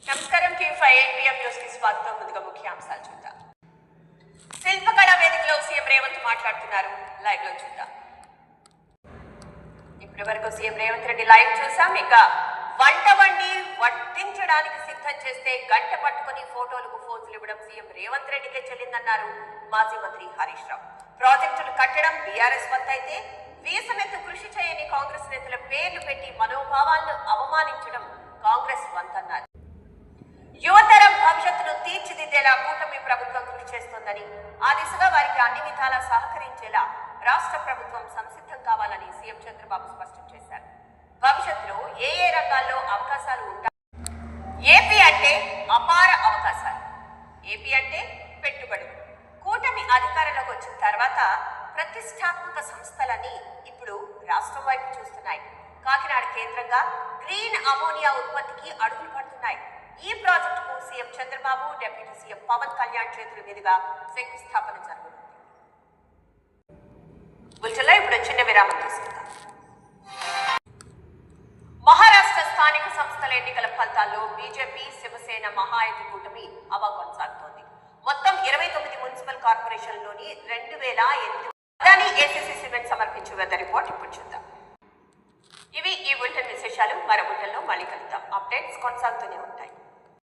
నమస్కారం TV5 8 news కి స్వాగతం. ముందుగా ముఖ్యాంశాలు చూద్దాం. శిల్పకళా వేదికలో సీఎం రేవంత్ మాట్లాడుతున్నారు. లైవ్ లో చూద్దాం. ఇప్పటి వరకు సీఎం రేవంత్ రెడ్డి లైవ్ చూసాం. ఇక వంట వండి వడ్డించడానికి సిద్ధం చేస్తే గంట పట్టుకుని ఫోటోలకు ఫోజులు ఇవ్వడం సీఎం రేవంత్ రెడ్డికే చెల్లిందన్నారు మాజీ మంత్రి హరీష్ రావు. ప్రాజెక్టులు కట్టడం బీఆర్ఎస్ వంత అయితే వీసమెత్తు కృషి చేయని కాంగ్రెస్ నేతల పేర్లు పెట్టి మనోభావాలను అవమానించడం కాంగ్రెస్ వంతన్నారు. యువతరం భవిష్యత్తును తీర్చిదిద్దేలా కూటమి ప్రభుత్వం కృషి చేస్తోందని, ఆ దిశగా వారికి అన్ని విధాలా సహకరించేలా రాష్ట్ర ప్రభుత్వం సంసిద్ధం కావాలని సీఎం చంద్రబాబు స్పష్టం చేశారు. భవిష్యత్తులో ఏ రంగాల్లో అవకాశాలు ఉంటాయి? ఏపీ అంటే అపార అవకాశాలు, ఏపీ అంటే పెట్టుబడులు. కూటమి అధికారంలోకి వచ్చిన తర్వాత ప్రతిష్టాత్మక సంస్థలన్నీ ఇప్పుడు రాష్ట్రం వైపు చూస్తున్నాయి. కాకినాడ కేంద్రంగా గ్రీన్ అమోనియా ఉత్పత్తికి అడుగులు పడుతున్నాయి. ఈ ప్రాజెక్టుకు CM Chandrababu, deputy CM Pawan Kalyan చేతుల మీదుగా శంకుస్థాపన జరగనుంది. బులెటిన్లో ఇప్పుడు చిన్న విరామం తీసుకుందాం. మహారాష్ట్ర స్థానిక సంస్థల ఎన్నికల ఫలితాల్లో బీజేపీ, శివసేన మహాయుతి కూటమి హవా కొనసాగుతోంది. మొత్తం 29 మున్సిపల్ కార్పొరేషన్లోని 2008 అదానీ ఏసీసీ సిమెంట్ సమర్పించే వెదర్ రిపోర్ట్ ఇప్పుడు చూద్దాం. ఇవి ఈ బులెటిన్ విశేషాలు. మరో బులెటిన్లో మళ్ళీ కలుద్దాం. అప్డేట్స్ కొనసాగుతూనే ఉంటాయి.